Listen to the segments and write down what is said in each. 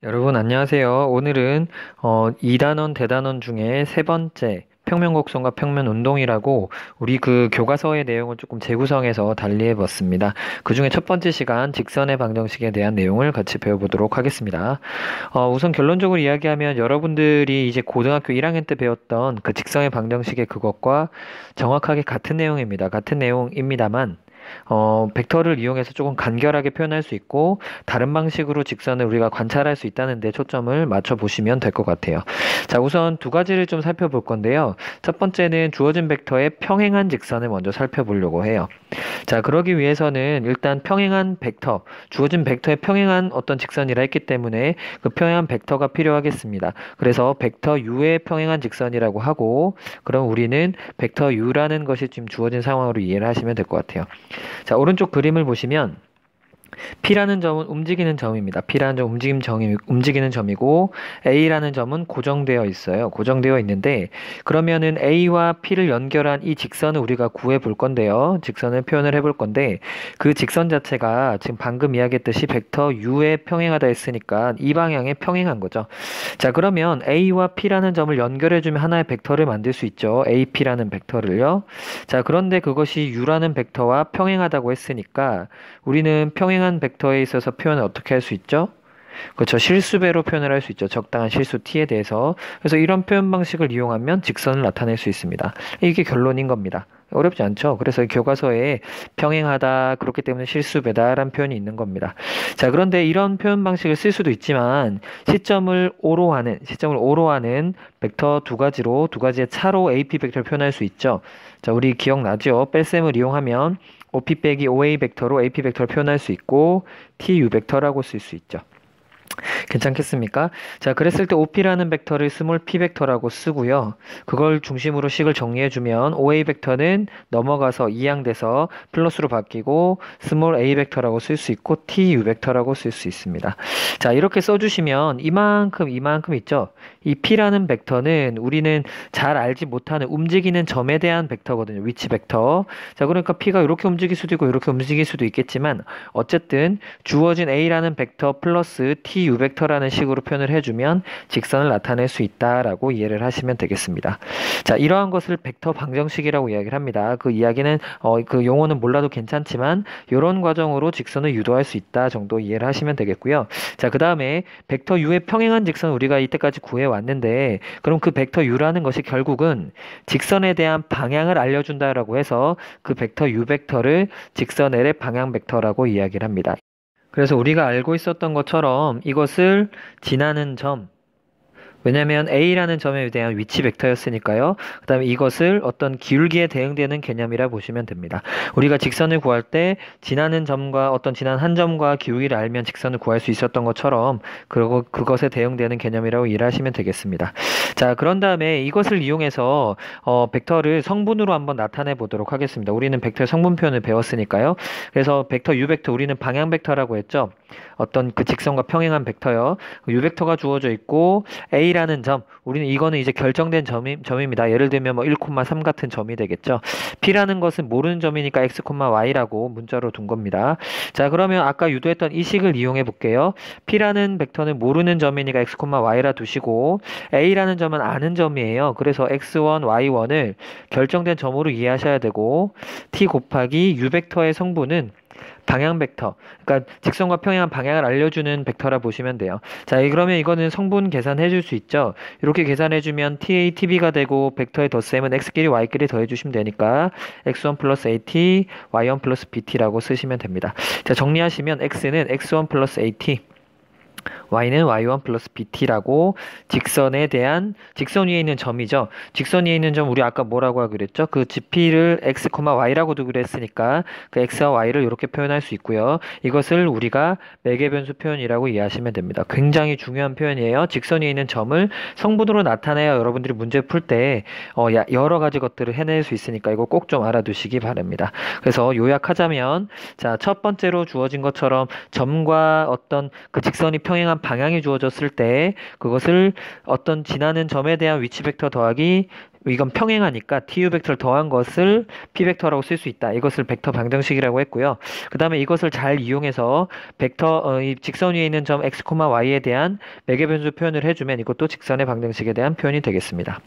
여러분 안녕하세요. 오늘은 2단원 대단원 중에 세 번째 평면곡선과 평면운동이라고 우리 그 교과서의 내용을 조금 재구성해서 달리해 봤습니다. 그 중에 첫 번째 시간 직선의 방정식에 대한 내용을 같이 배워보도록 하겠습니다. 우선 결론적으로 이야기하면 여러분들이 이제 고등학교 1학년 때 배웠던 그 직선의 방정식의 그것과 정확하게 같은 내용입니다. 같은 내용입니다만 벡터를 이용해서 조금 간결하게 표현할 수 있고 다른 방식으로 직선을 우리가 관찰할 수 있다는 데 초점을 맞춰 보시면 될 것 같아요. 자, 우선 두 가지를 좀 살펴볼 건데요. 첫 번째는 주어진 벡터의 평행한 직선을 먼저 살펴보려고 해요. 자, 그러기 위해서는 일단 평행한 벡터, 주어진 벡터의 평행한 어떤 직선이라 했기 때문에 그 평행한 벡터가 필요하겠습니다. 그래서 벡터 u의 평행한 직선이라고 하고, 그럼 우리는 벡터 u라는 것이 지금 주어진 상황으로 이해를 하시면 될 것 같아요. 자, 오른쪽 그림을 보시면 P라는 점은 움직이는 점입니다. P라는 점 움직이는 점이고 A라는 점은 고정되어 있어요. 고정되어 있는데 그러면은 A와 P를 연결한 이 직선을 우리가 구해 볼 건데요. 직선을 표현을 해볼 건데 그 직선 자체가 지금 방금 이야기했듯이 벡터 U에 평행하다 했으니까 이 방향에 평행한 거죠. 자, 그러면 A와 P라는 점을 연결해주면 하나의 벡터를 만들 수 있죠. AP라는 벡터를요. 자, 그런데 그것이 U라는 벡터와 평행하다고 했으니까 우리는 평행한 벡터에 있어서 표현을 어떻게 할 수 있죠? 그렇죠. 실수배로 표현을 할 수 있죠. 적당한 실수 t에 대해서. 그래서 이런 표현 방식을 이용하면 직선을 나타낼 수 있습니다. 이게 결론인 겁니다. 어렵지 않죠? 그래서 교과서에 평행하다, 그렇기 때문에 실수배다라는 표현이 있는 겁니다. 자, 그런데 이런 표현 방식을 쓸 수도 있지만 시점을 오로 하는 벡터 두 가지의 차로 AP 벡터를 표현할 수 있죠. 자, 우리 기억나죠? 뺄셈을 이용하면 OP 빼기 OA 벡터로 AP 벡터를 표현할 수 있고 TU 벡터라고 쓸 수 있죠. 괜찮겠습니까? 자, 그랬을 때 OP라는 벡터를 스몰 p 벡터라고 쓰고요. 그걸 중심으로 식을 정리해주면 OA 벡터는 넘어가서 이항돼서 플러스로 바뀌고 스몰 a 벡터라고 쓸 수 있고 TU 벡터라고 쓸 수 있습니다. 자, 이렇게 써주시면 이만큼 있죠? 이 P라는 벡터는 우리는 잘 알지 못하는 움직이는 점에 대한 벡터거든요. 위치 벡터. 자, 그러니까 P가 이렇게 움직일 수도 있고 이렇게 움직일 수도 있겠지만 어쨌든 주어진 A라는 벡터 플러스 TU 벡터라는 식으로 표현을 해주면 직선을 나타낼 수 있다라고 이해를 하시면 되겠습니다. 자, 이러한 것을 벡터 방정식이라고 이야기를 합니다. 그 이야기는 그 용어는 몰라도 괜찮지만 이런 과정으로 직선을 유도할 수 있다 정도 이해를 하시면 되겠고요. 자, 그 다음에 벡터 u의 평행한 직선 우리가 이때까지 구해왔는데 그럼 그 벡터 u라는 것이 결국은 직선에 대한 방향을 알려준다라고 해서 그 벡터 u 벡터를 직선 L의 방향 벡터라고 이야기를 합니다. 그래서 우리가 알고 있었던 것처럼 이것을 지나는 점, 왜냐하면 A라는 점에 대한 위치 벡터였으니까요. 그 다음에 이것을 어떤 기울기에 대응되는 개념이라 보시면 됩니다. 우리가 직선을 구할 때 지나는 점과 지난 한 점과 기울기를 알면 직선을 구할 수 있었던 것처럼 그것에 대응되는 개념이라고 이해하시면 되겠습니다. 자, 그런 다음에 이것을 이용해서 벡터를 성분으로 한번 나타내 보도록 하겠습니다. 우리는 벡터의 성분 표현을 배웠으니까요. 그래서 벡터 U 벡터 우리는 방향 벡터라고 했죠. 어떤 그 직선과 평행한 벡터요. U 벡터가 주어져 있고 A라는 점, 우리는 이거는 이제 결정된 점입니다. 예를 들면 1,3 같은 점이 되겠죠. P라는 것은 모르는 점이니까 X, Y라고 문자로 둔 겁니다. 자, 그러면 아까 유도했던 이 식을 이용해 볼게요. P라는 벡터는 모르는 점이니까 X, Y라 두시고 A라는 점은 아는 점이에요. 그래서 X1, Y1을 결정된 점으로 이해하셔야 되고 T 곱하기 U 벡터의 성분은 방향 벡터, 그러니까 직선과 평행한 방향을 알려주는 벡터라 보시면 돼요. 자, 그러면 이거는 성분 계산해 줄 수 있죠. 이렇게 계산해 주면 TA, TB가 되고 벡터의 덧셈은 X끼리 Y끼리 더해 주시면 되니까 X1 플러스 AT, Y1 플러스 BT라고 쓰시면 됩니다. 자, 정리하시면 X는 X1 플러스 AT, y는 y1 플러스 bt라고 직선 위에 있는 점이죠. 직선 위에 있는 점 우리 아까 뭐라고 하기로 했죠? 그 gp를 x, y라고 두기로 했으니까 그 x와 y를 이렇게 표현할 수 있고요. 이것을 우리가 매개변수 표현이라고 이해하시면 됩니다. 굉장히 중요한 표현이에요. 직선 위에 있는 점을 성분으로 나타내야 여러분들이 문제 풀 때 여러 가지 것들을 해낼 수 있으니까 이거 꼭 좀 알아두시기 바랍니다. 그래서 요약하자면 자, 첫 번째로 주어진 것처럼 점과 어떤 그 직선이 평행한 특정한 방향이 주어졌을 때 그것을 어떤 지나는 점에 대한 위치 벡터 더하기 이건 평행하니까 tu 벡터를 더한 것을 p 벡터라고 쓸 수 있다. 이것을 벡터 방정식이라고 했고요. 그 다음에 이것을 잘 이용해서 이 직선 위에 있는 점 x, y에 대한 매개 변수 표현을 해주면 이것도 직선의 방정식에 대한 표현이 되겠습니다.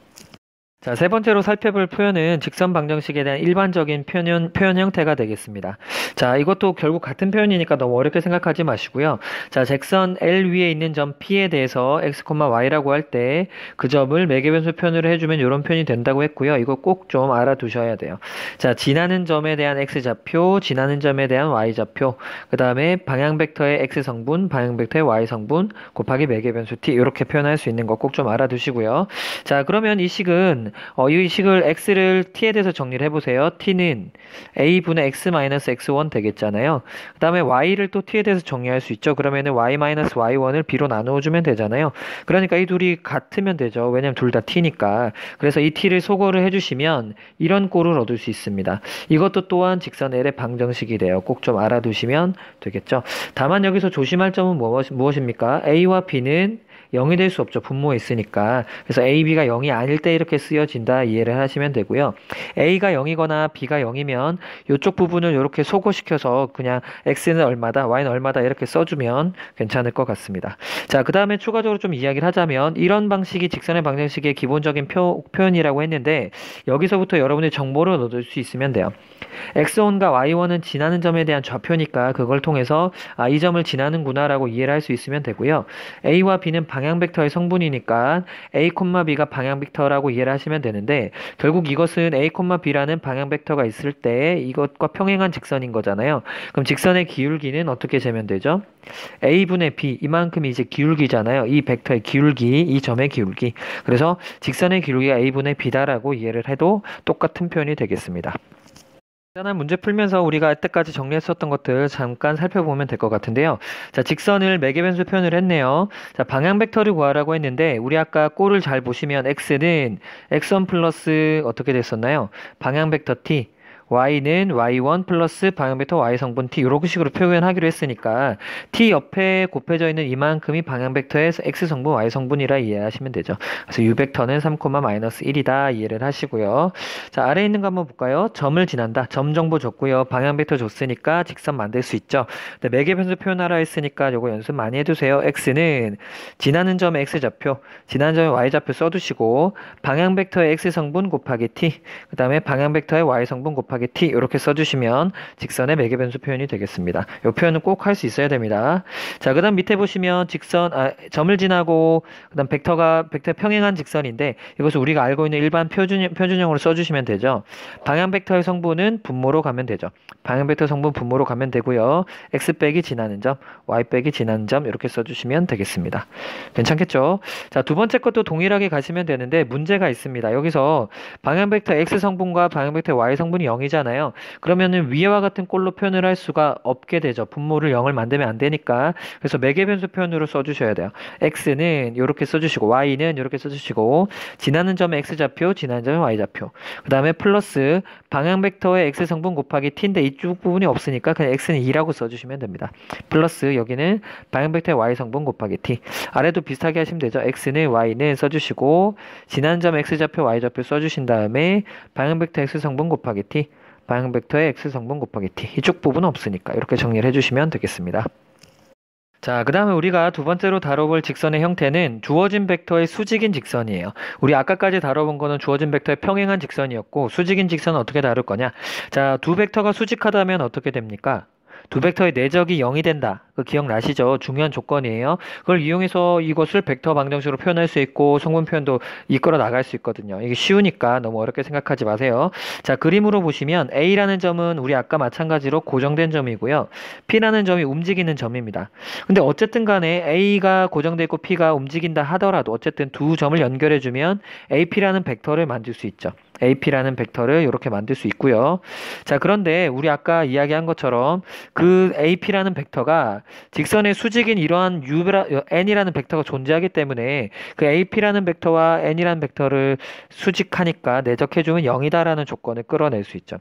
자, 세 번째로 살펴볼 표현은 직선 방정식에 대한 일반적인 표현 형태가 되겠습니다. 자, 이것도 결국 같은 표현이니까 너무 어렵게 생각하지 마시고요. 자, 직선 L 위에 있는 점 P에 대해서 x, y라고 할 때 그 점을 매개변수 표현으로 해주면 이런 표현이 된다고 했고요. 이거 꼭 좀 알아두셔야 돼요. 자, 지나는 점에 대한 x좌표, 지나는 점에 대한 y좌표, 그 다음에 방향 벡터의 x성분, 방향 벡터의 y성분 곱하기 매개변수 t 이렇게 표현할 수 있는 거 꼭 좀 알아두시고요. 자, 그러면 이 식은 이 식을 x를 t에 대해서 정리를 해보세요. t는 a분의 x-x1 되겠잖아요. 그 다음에 y를 또 t에 대해서 정리할 수 있죠. 그러면은 y-y1을 b로 나누어주면 되잖아요. 그러니까 이 둘이 같으면 되죠. 왜냐면 둘 다 t니까. 그래서 이 t를 소거를 해주시면 이런 꼴을 얻을 수 있습니다. 이것도 또한 직선 L의 방정식이 돼요. 꼭 좀 알아두시면 되겠죠. 다만 여기서 조심할 점은 무엇입니까? a와 b는 0이 될 수 없죠. 분모에 있으니까. 그래서 A, B가 0이 아닐 때 이렇게 쓰여진다 이해를 하시면 되고요. A가 0이거나 B가 0이면 이쪽 부분을 이렇게 소거시켜서 그냥 X는 얼마다, Y는 얼마다 이렇게 써주면 괜찮을 것 같습니다. 자, 그 다음에 추가적으로 좀 이야기를 하자면 이런 방식이 직선의 방정식의 기본적인 표현이라고 했는데 여기서부터 여러분이 정보를 얻을 수 있으면 돼요. X1과 Y1은 지나는 점에 대한 좌표니까 그걸 통해서 이 점을 지나는구나 라고 이해를 할 수 있으면 되고요. A와 B는 방향 벡터의 성분이니까 A, B가 방향 벡터라고 이해를 하시면 되는데 결국 이것은 A, B라는 방향 벡터가 있을 때 이것과 평행한 직선인 거잖아요. 그럼 직선의 기울기는 어떻게 재면 되죠? A분의 B 이만큼이 이제 기울기잖아요. 이 벡터의 기울기, 이 점의 기울기. 그래서 직선의 기울기가 A분의 B다라고 이해를 해도 똑같은 표현이 되겠습니다. 간단한 문제 풀면서 우리가 이때까지 정리했었던 것들 잠깐 살펴보면 될 것 같은데요. 자, 직선을 매개변수 표현을 했네요. 자, 방향 벡터를 구하라고 했는데 우리 아까 꼴을 잘 보시면 x는 x1 플러스 어떻게 됐었나요? 방향 벡터 t, y는 y1 플러스 방향 벡터 y 성분 t 이런 식으로 표현하기로 했으니까 t 옆에 곱해져 있는 이만큼이 방향 벡터의 x 성분 y 성분이라 이해하시면 되죠. 그래서 u 벡터는 3,-1이다 이해를 하시고요. 자, 아래에 있는 거 한번 볼까요? 점을 지난다. 점 정보 줬고요. 방향 벡터 줬으니까 직선 만들 수 있죠. 근데 매개변수 표현하라 했으니까 요거 연습 많이 해두세요. x는 지나는 점의 x좌표, 지나는 점의 y좌표 써두시고 방향 벡터의 x 성분 곱하기 t, 그 다음에 방향 벡터의 y 성분 곱하기 t 이렇게 써주시면 직선의 매개변수 표현이 되겠습니다. 이 표현은 꼭 할 수 있어야 됩니다. 자, 그 다음 밑에 보시면 점을 지나고 그 다음 벡터의 평행한 직선인데 이것을 우리가 알고 있는 일반 표준형으로 써주시면 되죠. 방향 벡터의 성분은 분모로 가면 되죠. 방향 벡터 성분 분모로 가면 되고요. x 빼기 지나는 점, y 빼기 지나는 점 이렇게 써주시면 되겠습니다. 괜찮겠죠? 자, 두 번째 것도 동일하게 가시면 되는데 문제가 있습니다. 여기서 방향 벡터 x 성분과 방향 벡터 y 성분이 0이잖아요. 그러면은 위와 같은 꼴로 표현을 할 수가 없게 되죠. 분모를 0을 만들면 안 되니까. 그래서 매개변수 표현으로 써주셔야 돼요. x는 이렇게 써주시고 y는 이렇게 써주시고 지나는 점의 x좌표, 지나는 점의 y좌표. 그 다음에 플러스 방향 벡터의 x 성분 곱하기 t인데 이쪽 부분이 없으니까 그냥 x는 2라고 써주시면 됩니다. 플러스 여기는 방향 벡터의 y 성분 곱하기 t. 아래도 비슷하게 하시면 되죠. x는 y는 써주시고 지나는 점 x좌표, y좌표 써주신 다음에 방향 벡터 x 성분 곱하기 t, 방향 벡터의 x 성분 곱하기 t. 이쪽 부분은 없으니까 이렇게 정리를 해주시면 되겠습니다. 자, 그 다음에 우리가 두 번째로 다뤄볼 직선의 형태는 주어진 벡터의 수직인 직선이에요. 우리 아까까지 다뤄본 거는 주어진 벡터의 평행한 직선이었고 수직인 직선은 어떻게 다룰 거냐? 자, 두 벡터가 수직하다면 어떻게 됩니까? 두 벡터의 내적이 0이 된다. 그 기억나시죠? 중요한 조건이에요. 그걸 이용해서 이것을 벡터 방정식으로 표현할 수 있고 성분 표현도 이끌어 나갈 수 있거든요. 이게 쉬우니까 너무 어렵게 생각하지 마세요. 자, 그림으로 보시면 A라는 점은 우리 아까 마찬가지로 고정된 점이고요. P라는 점이 움직이는 점입니다. 근데 어쨌든 간에 A가 고정되어 있고 P가 움직인다 하더라도 어쨌든 두 점을 연결해주면 AP라는 벡터를 만들 수 있죠. AP라는 벡터를 이렇게 만들 수 있고요. 자, 그런데 우리 아까 이야기한 것처럼 그 AP라는 벡터가 직선의 수직인 이러한 N이라는 벡터가 존재하기 때문에 그 AP라는 벡터와 N이라는 벡터를 수직하니까 내적해주면 0이다라는 조건을 끌어낼 수 있죠.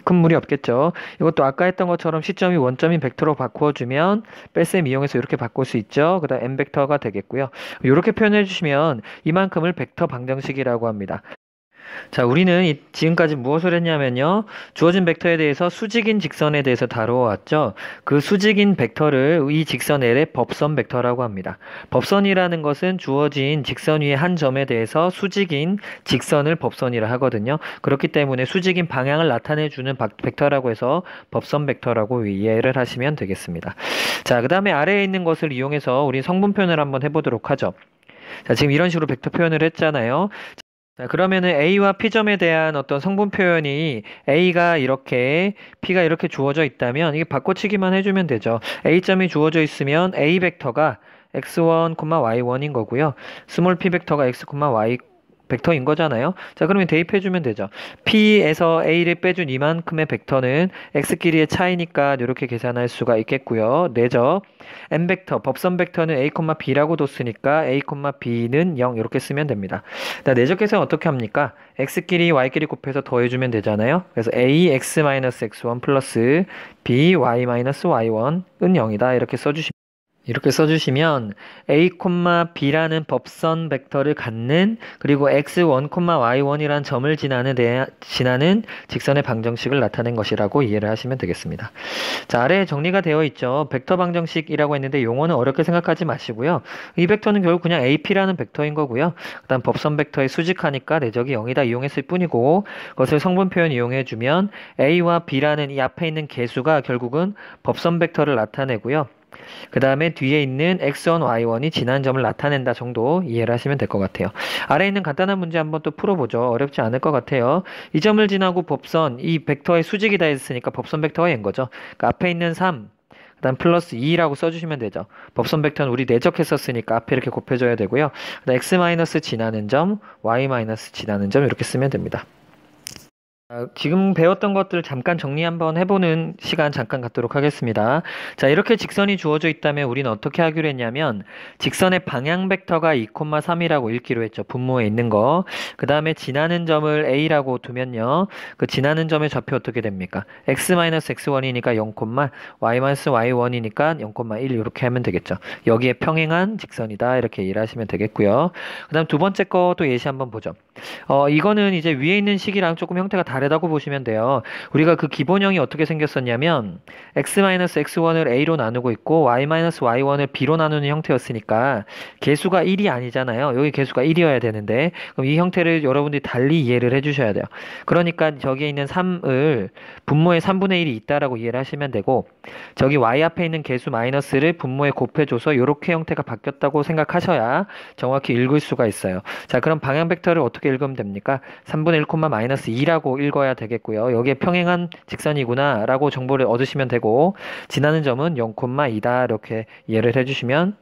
큰 무리 없겠죠. 이것도 아까 했던 것처럼 시점이 원점인 벡터로 바꾸어주면 뺄셈 이용해서 이렇게 바꿀 수 있죠. 그 다음 n 벡터가 되겠고요. 이렇게 표현해 주시면 이만큼을 벡터 방정식이라고 합니다. 자, 우리는 지금까지 무엇을 했냐면요. 주어진 벡터에 대해서 수직인 직선에 대해서 다루어왔죠. 그 수직인 벡터를 이 직선 L의 법선 벡터라고 합니다. 법선이라는 것은 주어진 직선 위의 한 점에 대해서 수직인 직선을 법선이라 하거든요. 그렇기 때문에 수직인 방향을 나타내주는 벡터라고 해서 법선 벡터라고 이해를 하시면 되겠습니다. 자, 그 다음에 아래에 있는 것을 이용해서 우리 성분 표현을 한번 해보도록 하죠. 자, 지금 이런 식으로 벡터 표현을 했잖아요. 자, 그러면은 A와 P점에 대한 어떤 성분 표현이 A가 이렇게, P가 이렇게 주어져 있다면 이게 바꿔치기만 해주면 되죠. A점이 주어져 있으면 A 벡터가 x1, y1인 거고요. 스몰 p 벡터가 x, y 벡터인 거잖아요. 자, 그러면 대입해주면 되죠. P에서 A를 빼준 이만큼의 벡터는 X끼리의 차이니까 이렇게 계산할 수가 있겠고요. 내죠. n 벡터, 법선 벡터는 A, B라고 뒀으니까 A, B는 0 이렇게 쓰면 됩니다. 자, 내적 계산 어떻게 합니까? X끼리 Y끼리 곱해서 더해주면 되잖아요. 그래서 A, X-X1 플러스 B, Y-Y1은 0이다. 이렇게 써주시면 A, B라는 법선 벡터를 갖는 그리고 x1, y1이라는 점을 지나는 직선의 방정식을 나타낸 것이라고 이해를 하시면 되겠습니다. 자, 아래에 정리가 되어 있죠. 벡터 방정식이라고 했는데 용어는 어렵게 생각하지 마시고요. 이 벡터는 결국 그냥 AP라는 벡터인 거고요. 그 다음 법선 벡터에 수직하니까 내적이 0이다 이용했을 뿐이고 그것을 성분 표현 이용해주면 A와 B라는 이 앞에 있는 개수가 결국은 법선 벡터를 나타내고요. 그 다음에 뒤에 있는 x1, y1이 지난 점을 나타낸다 정도 이해를 하시면 될 것 같아요. 아래에 있는 간단한 문제 한번 또 풀어보죠. 어렵지 않을 것 같아요. 이 점을 지나고 법선, 이 벡터의 수직이다 했으니까 법선 벡터가 얘인 거죠. 그러니까 앞에 있는 3, 그 다음 플러스 2라고 써주시면 되죠. 법선 벡터는 우리 내적했었으니까 앞에 이렇게 곱해줘야 되고요. 그 다음 x 마이너스 지나는 점, y 마이너스 지나는 점 이렇게 쓰면 됩니다. 지금 배웠던 것들 잠깐 정리 한번 해보는 시간 잠깐 갖도록 하겠습니다. 자, 이렇게 직선이 주어져 있다면 우리는 어떻게 하기로 했냐면 직선의 방향 벡터가 2,3이라고 읽기로 했죠. 분모에 있는 거. 그 다음에 지나는 점을 A라고 두면요. 그 지나는 점의 좌표 어떻게 됩니까? x-x1이니까 0, y-y1이니까 0,1 이렇게 하면 되겠죠. 여기에 평행한 직선이다 이렇게 이해하시면 되겠고요. 그 다음 두 번째 것도 예시 한번 보죠. 이거는 이제 위에 있는 식이랑 조금 형태가 다르다고 보시면 돼요. 우리가 그 기본형이 어떻게 생겼었냐면 x-x1을 a로 나누고 있고 y-y1을 b로 나누는 형태였으니까 개수가 1이 아니잖아요. 여기 개수가 1이어야 되는데 그럼 이 형태를 여러분들이 달리 이해를 해주셔야 돼요. 그러니까 저기에 있는 3을 분모에 3분의 1이 있다라고 이해를 하시면 되고 저기 y 앞에 있는 개수 마이너스를 분모에 곱해줘서 이렇게 형태가 바뀌었다고 생각하셔야 정확히 읽을 수가 있어요. 자, 그럼 방향 벡터를 어떻게 읽으면 됩니까? 3분의 1, 마이너스 2라고 읽어야 되겠고요. 여기에 평행한 직선이구나 라고 정보를 얻으시면 되고 지나는 점은 0,2다 이렇게 이해를 해주시면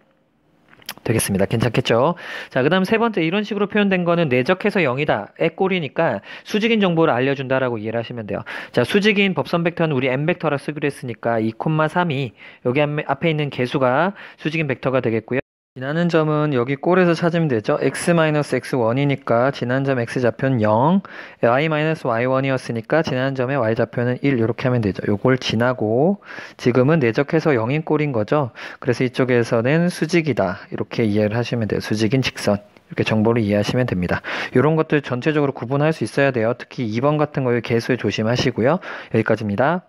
되겠습니다. 괜찮겠죠? 자, 그 다음 세 번째 이런 식으로 표현된 거는 내적해서 0이다 의 꼴이니까 수직인 정보를 알려준다라고 이해를 하시면 돼요. 자, 수직인 법선 벡터는 우리 n 벡터라 쓰기로 했으니까 2,3이 여기 앞에 있는 개수가 수직인 벡터가 되겠고요. 지나는 점은 여기 꼴에서 찾으면 되죠. x-x1이니까 지난 점 x좌표는 0, y-y1이었으니까 지난 점의 y좌표는 1 이렇게 하면 되죠. 요걸 지나고 지금은 내적해서 0인 꼴인 거죠. 그래서 이쪽에서는 수직이다 이렇게 이해를 하시면 돼요. 수직인 직선. 이렇게 정보를 이해하시면 됩니다. 이런 것들 전체적으로 구분할 수 있어야 돼요. 특히 2번 같은 거에 개수에 조심하시고요. 여기까지입니다.